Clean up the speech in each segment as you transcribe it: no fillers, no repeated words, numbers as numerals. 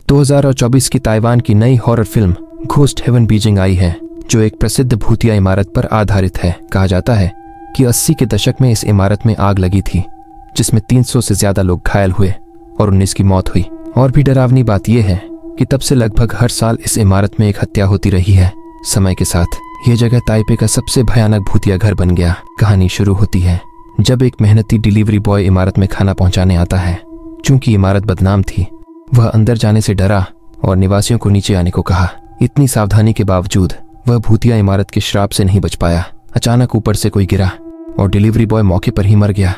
2024 की ताइवान की नई horror film Ghost Haven Beijing आई है, जो एक प्रसिद्ध भूतिया इमारत पर आधारित है। कहा जाता है कि 80 के दशक में इस इमारत में आग लगी थी, जिसमें 300 से ज्यादा लोग घायल हुए और 19 की मौत हुई। और भी डरावनी बात यह है कि तब से लगभग हर साल इस इमारत में एक हत्या होती रही है। समय के साथ यह जगह ताइपे का सबसे भयानक भूतिया घर बन गया। कहानी शुरू होती है जब एक मेहनती डिलीवरी बॉय इमारत में खाना पहुंचाने आता है। चूंकि इमारत बदनाम थी, वह अंदर जाने से डरा और निवासियों को नीचे आने को कहा। इतनी सावधानी के बावजूद वह भूतिया इमारत के श्राप से नहीं बच पाया। अचानक ऊपर से कोई गिरा और डिलीवरी बॉय मौके पर ही मर गया।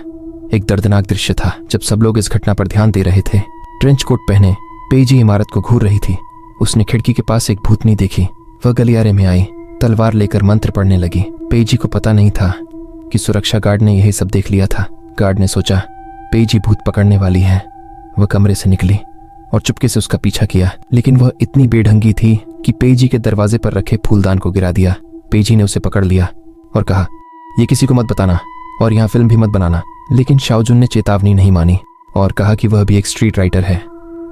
एक दर्दनाक दृश्य था जब सब लोग इस घटना पर ध्यान दे रहे थे। ट्रेंच कोट पहने पेजी इमारत को घूर रही थी। उसने खिड़की के पास एक भूतनी देखी। वह गलियारे में आई, तलवार लेकर मंत्र पढ़ने लगी। पेजी को पता नहीं था कि सुरक्षा गार्ड ने यही सब देख लिया था। गार्ड ने सोचा पेजी भूत पकड़ने वाली है। वह कमरे से निकली और चुपके से उसका पीछा किया, लेकिन वह इतनी बेढंगी थी कि पेजी के दरवाजे पर रखे फूलदान को गिरा दिया। पेजी ने उसे पकड़ लिया और कहा, यह किसी को मत बताना और यहाँ फिल्म भी मत बनाना। लेकिन शाओजुन ने चेतावनी नहीं मानी और कहा कि वह भी एक स्ट्रीट राइटर है।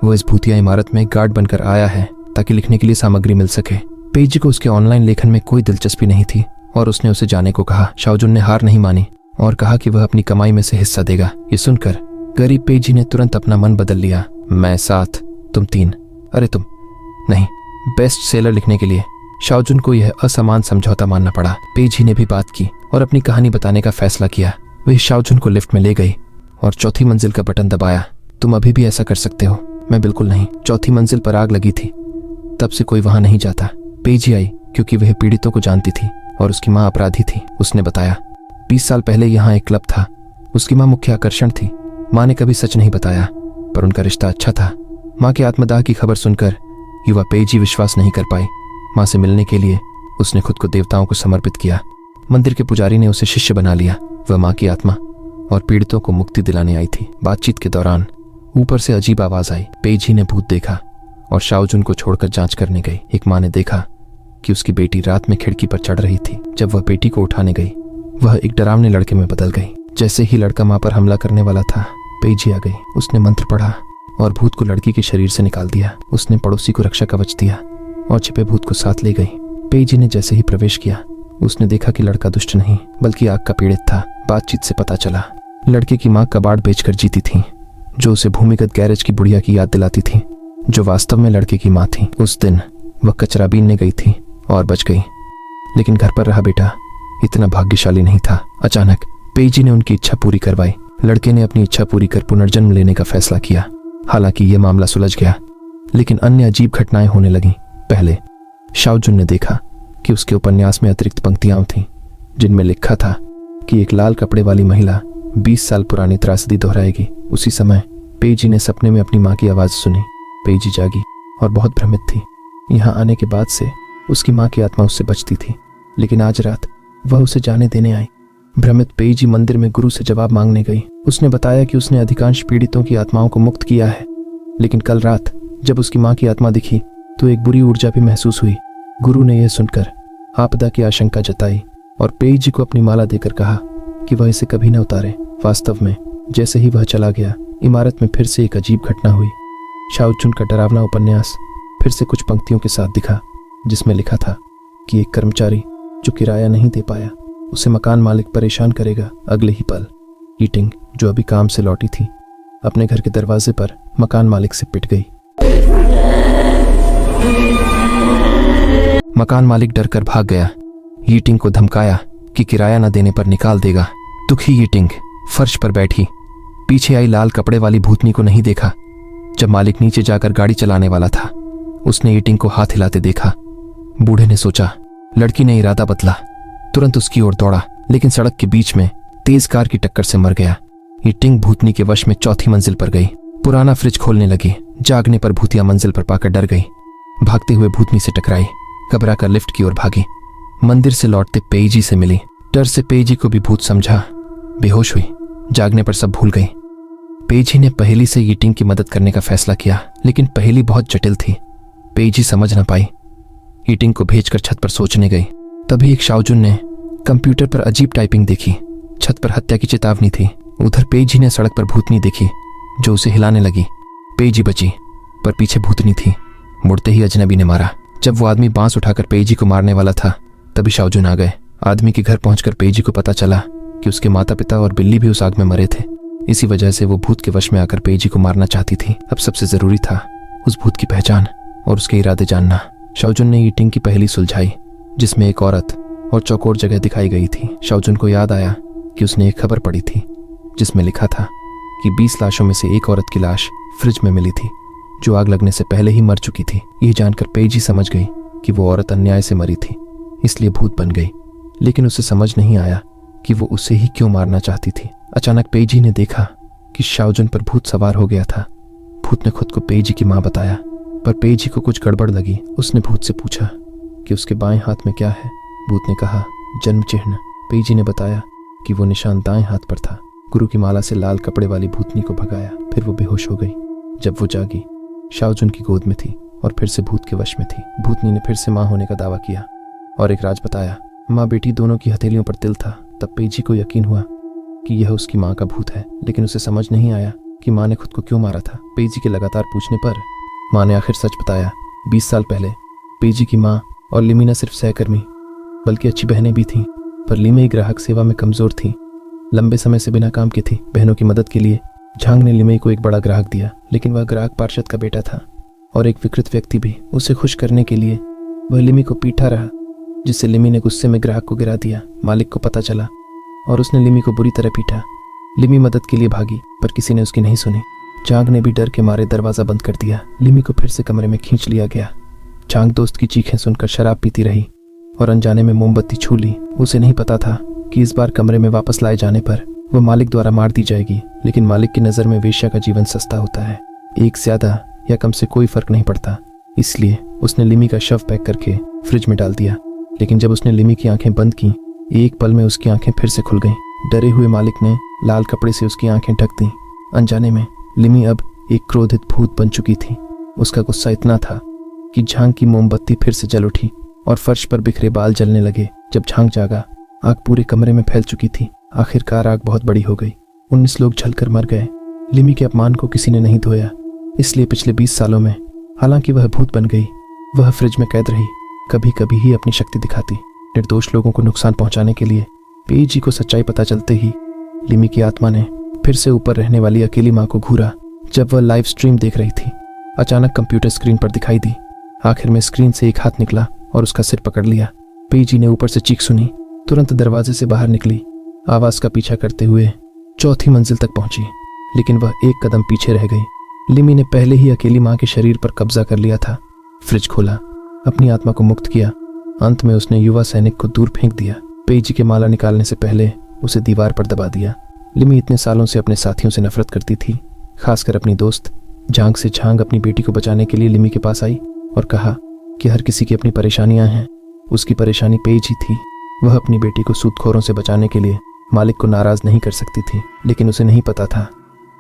वह इस भूतिया इमारत में गार्ड बनकर आया है ताकि लिखने के लिए सामग्री मिल सके। पेजी को उसके ऑनलाइन लेखन में कोई दिलचस्पी नहीं थी और उसने उसे जाने को कहा। शाओजुन ने हार नहीं मानी और कहा कि वह अपनी कमाई में से हिस्सा देगा। ये सुनकर गरीब पेजी ने तुरंत अपना मन बदल लिया। मैं 7, तुम 3, अरे तुम नहीं। बेस्ट सेलर लिखने के लिए शाओजुन को यह असमान समझौता मानना पड़ा। पेजी ने भी बात की और अपनी कहानी बताने का फैसला किया। वह शाओजुन को लिफ्ट में ले गई और चौथी मंजिल का बटन दबाया। तुम अभी भी ऐसा कर सकते हो। मैं बिल्कुल नहीं। चौथी मंजिल पर आग लगी थी, तब से कोई वहां नहीं जाता। पेजी आई क्योंकि वह पीड़ितों को जानती थी और उसकी माँ अपराधी थी। उसने बताया 20 साल पहले यहाँ एक क्लब था। उसकी माँ मुख्य आकर्षण थी। माँ ने कभी सच नहीं बताया, पर उनका रिश्ता अच्छा था। माँ के आत्मदाह की खबर सुनकर युवा पेजी विश्वास नहीं कर पाई। माँ से मिलने के लिए उसने खुद को देवताओं को समर्पित किया। मंदिर के पुजारी ने उसे शिष्य बना लिया। वह माँ की आत्मा और पीड़ितों को मुक्ति दिलाने आई थी। बातचीत के दौरान ऊपर से अजीब आवाज आई। पेजी ने भूत देखा और शाओजुन को छोड़कर जांच करने गई। एक माँ ने देखा कि उसकी बेटी रात में खिड़की पर चढ़ रही थी। जब वह बेटी को उठाने गई, वह एक डरावने लड़के में बदल गई। जैसे ही लड़का माँ पर हमला करने वाला था, पेजी आ गई। उसने मंत्र पढ़ा और भूत को लड़की के शरीर से निकाल दिया। उसने पड़ोसी को रक्षा कवच दिया और छिपे भूत को साथ ले गई। पेजी ने जैसे ही प्रवेश किया, उसने देखा कि लड़का दुष्ट नहीं बल्कि आग का पीड़ित था। बातचीत से पता चला लड़के की माँ कबाड़ बेचकर जीती थी, जो उसे भूमिगत गैरेज की बुढ़िया की याद दिलाती थी, जो वास्तव में लड़के की माँ थी। उस दिन वह कचरा बीनने गई थी और बच गई, लेकिन घर पर रहा बेटा इतना भाग्यशाली नहीं था। अचानक पेजी ने उनकी इच्छा पूरी करवाई। लड़के ने अपनी इच्छा पूरी कर पुनर्जन्म लेने का फैसला किया। हालांकि यह मामला सुलझ गया, लेकिन अन्य अजीब घटनाएं होने लगीं। पहले शाओजुन ने देखा कि उसके उपन्यास में अतिरिक्त पंक्तियां थीं, जिनमें लिखा था कि एक लाल कपड़े वाली महिला 20 साल पुरानी त्रासदी दोहराएगी। उसी समय पेजी ने सपने में अपनी माँ की आवाज सुनी। पेजी जागी और बहुत भ्रमित थी। यहाँ आने के बाद से उसकी माँ की आत्मा उससे बचती थी, लेकिन आज रात वह उसे जाने देने आई। भ्रमित पेजी मंदिर में गुरु से जवाब मांगने गई। उसने बताया कि उसने अधिकांश पीड़ितों की आत्माओं को मुक्त किया है, लेकिन कल रात जब उसकी माँ की आत्मा दिखी तो एक बुरी ऊर्जा भी महसूस हुई। गुरु ने यह सुनकर आपदा की आशंका जताई और पेजी को अपनी माला देकर कहा कि वह इसे कभी न उतारे। वास्तव में जैसे ही वह चला गया, इमारत में फिर से एक अजीब घटना हुई। शाओजुन का डरावना उपन्यास फिर से कुछ पंक्तियों के साथ दिखा, जिसमें लिखा था कि एक कर्मचारी जो किराया नहीं दे पाया, उसे मकान मालिक परेशान करेगा। अगले ही पल ईटिंग, जो अभी काम से लौटी थी, अपने घर के दरवाजे पर मकान मालिक से पिट गई। मकान मालिक डरकर भाग गया। ईटिंग को धमकाया कि किराया न देने पर निकाल देगा। दुखी ईटिंग फर्श पर बैठी पीछे आई लाल कपड़े वाली भूतनी को नहीं देखा। जब मालिक नीचे जाकर गाड़ी चलाने वाला था, उसने ईटिंग को हाथ हिलाते देखा। बूढ़े ने सोचा। लड़की ने इरादा बदला, तुरंत उसकी ओर दौड़ा, लेकिन सड़क के बीच में तेज कार की टक्कर से मर गया। ईटिंग भूतनी के वश में चौथी मंजिल पर गई। पुराना फ्रिज खोलने लगी। जागने पर भूतिया मंजिल पर पाकर डर गई। भागते हुए भूतनी से टकराई। घबरा कर लिफ्ट की ओर भागी। मंदिर से लौटते पेजी से मिली। डर से पेजी को भी भूत समझा। बेहोश हुई। जागने पर सब भूल गई। पेजी ने पहेली से ईटिंग की मदद करने का फैसला किया, लेकिन पहेली बहुत जटिल थी। पेजी समझ न पाई। ईटिंग को भेजकर छत पर सोचने गई। तभी एक शाओजुन ने कंप्यूटर पर अजीब टाइपिंग देखी। छत पर हत्या की चेतावनी थी। उधर पेजी ने सड़क पर भूतनी देखी, जो उसे हिलाने लगी। पेजी बची, पर पीछे भूतनी थी। मुड़ते ही अजनबी ने मारा। जब वो आदमी बांस उठाकर पेईजी को मारने वाला था तभी शाओजुन आ गए। आदमी के घर पहुंचकर पेईजी को पता चला कि उसके माता पिता और बिल्ली भी उस आग में मरे थे। इसी वजह से वो भूत के वश में आकर पेईजी को मारना चाहती थी। अब सबसे जरूरी था उस भूत की पहचान और उसके इरादे जानना। शाओजुन ने ईटिंग की पहेली सुलझाई जिसमें एक औरत और चौकोर जगह दिखाई गई थी। शाओजुन को याद आया कि उसने एक खबर पढ़ी थी जिसमें लिखा था कि 20 लाशों में से एक औरत की लाश फ्रिज में मिली थी जो आग लगने से पहले ही मर चुकी थी। यह जानकर पेईजी समझ गई कि वो औरत अन्याय से मरी थी, इसलिए भूत बन गई। लेकिन उसे समझ नहीं आया कि वो उसे ही क्यों मारना चाहती थी। अचानक पेईजी ने देखा कि शाओजुन पर भूत सवार हो गया था। भूत ने खुद को पेईजी की मां बताया, पर पेईजी को कुछ गड़बड़ लगी। उसने भूत से पूछा कि उसके बाएं हाथ में क्या है। भूत ने कहा, जन्म चिन्ह। पेईजी ने बताया कि वो निशान दाएं हाथ पर था। गुरु की माला से लाल कपड़े वाली भूतनी को भगाया, फिर वो बेहोश हो गई। जब वो जागी, शाओजुन की गोद में थी और फिर से भूत के वश में थी। भूतनी ने फिर से मां होने का दावा किया और एक राज बताया। माँ बेटी दोनों की हथेलियों पर तिल था। तब पेईजी को यकीन हुआ कि यह उसकी माँ का भूत है, लेकिन उसे समझ नहीं आया कि माँ ने खुद को क्यों मारा था। पेईजी के लगातार पूछने पर माँ ने आखिर सच बताया। 20 साल पहले पेईजी की माँ और लिमी न सिर्फ सहकर्मी बल्कि अच्छी बहनें भी थीं, पर लिमी ग्राहक सेवा में कमजोर थी। लंबे समय से बिना काम की थी। बहनों की मदद के लिए झांग ने लिमी को एक बड़ा ग्राहक दिया, लेकिन वह ग्राहक पार्षद का बेटा था और एक विकृत व्यक्ति भी। उसे खुश करने के लिए वह लिमी को पीटा रहा, जिससे लिमी ने गुस्से में ग्राहक को गिरा दिया। मालिक को पता चला और उसने लिमी को बुरी तरह पीटा। लिमी मदद के लिए भागी, पर किसी ने उसकी नहीं सुनी। झांग ने भी डर के मारे दरवाजा बंद कर दिया। लिमी को फिर से कमरे में खींच लिया गया। झांग दोस्त की चीखें सुनकर शराब पीती रही और अनजाने में मोमबत्ती छू ली। उसे नहीं पता था कि इस बार कमरे में वापस लाए जाने पर वह मालिक द्वारा मार दी जाएगी, लेकिन मालिक की नज़र में वेश्या का जीवन सस्ता होता है। एक ज्यादा या कम से कोई फर्क नहीं पड़ता। इसलिए उसने लिमी का शव पैक करके फ्रिज में डाल दिया। लेकिन जब उसने लिमी की आंखें बंद की, एक पल में उसकी आंखें फिर से खुल गईं। डरे हुए मालिक ने लाल कपड़े से उसकी आंखें ढक दी। अनजाने में लिमी अब एक क्रोधित भूत बन चुकी थी। उसका गुस्सा इतना था कि झांग की मोमबत्ती फिर से जल उठी और फर्श पर बिखरे बाल जलने लगे। जब झांग जागा, आग पूरे कमरे में फैल चुकी थी। आखिरकार आग बहुत बड़ी हो गई। 19 लोग जलकर मर गए। लिमी के अपमान को किसी ने नहीं धोया, इसलिए पिछले 20 सालों में हालांकि वह भूत बन गई, वह फ्रिज में कैद रही। कभी कभी ही अपनी शक्ति दिखाती, निर्दोष लोगों को नुकसान पहुंचाने के लिए। पेईजी को सच्चाई पता चलते ही लिमी की आत्मा ने फिर से ऊपर रहने वाली अकेली माँ को घूरा। जब वह लाइव स्ट्रीम देख रही थी, अचानक कंप्यूटर स्क्रीन पर दिखाई दी। आखिर में स्क्रीन से एक हाथ निकला और उसका सिर पकड़ लिया। पेईजी ने ऊपर से चीख सुनी, तुरंत दरवाजे से बाहर निकली। आवाज का पीछा करते हुए चौथी मंजिल तक पहुंची, लेकिन वह एक कदम पीछे रह गई। लिमी ने पहले ही अकेली माँ के शरीर पर कब्जा कर लिया था। फ्रिज खोला, अपनी आत्मा को मुक्त किया। अंत में उसने युवा सैनिक को दूर फेंक दिया। पेईजी के माला निकालने से पहले उसे दीवार पर दबा दिया। लिमी इतने सालों से अपने साथियों से नफरत करती थी, खासकर अपनी दोस्त झांग से। झांग अपनी बेटी को बचाने के लिए लिमी के पास आई और कहा कि हर किसी की अपनी परेशानियां हैं। उसकी परेशानी पेईजी थी। वह अपनी बेटी को सूदखोरों से बचाने के लिए मालिक को नाराज नहीं कर सकती थी, लेकिन उसे नहीं पता था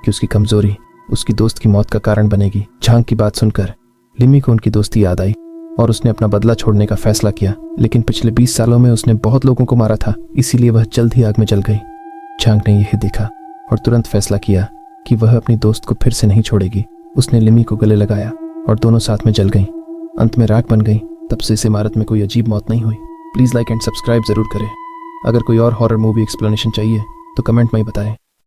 कि उसकी कमजोरी उसकी दोस्त की मौत का कारण बनेगी। झांग की बात सुनकर लिमी को उनकी दोस्ती याद आई और उसने अपना बदला छोड़ने का फैसला किया। लेकिन पिछले 20 सालों में उसने बहुत लोगों को मारा था, इसीलिए वह जल्द ही आग में जल गई। झांग ने यह देखा और तुरंत फैसला किया कि वह अपनी दोस्त को फिर से नहीं छोड़ेगी। उसने लिमी को गले लगाया और दोनों साथ में जल गईं। अंत में राख बन गईं। तब से इस इमारत में कोई अजीब मौत नहीं हुई। प्लीज़ लाइक एंड सब्सक्राइब जरूर करें। अगर कोई और हॉरर मूवी एक्सप्लेनेशन चाहिए तो कमेंट में ही बताएं।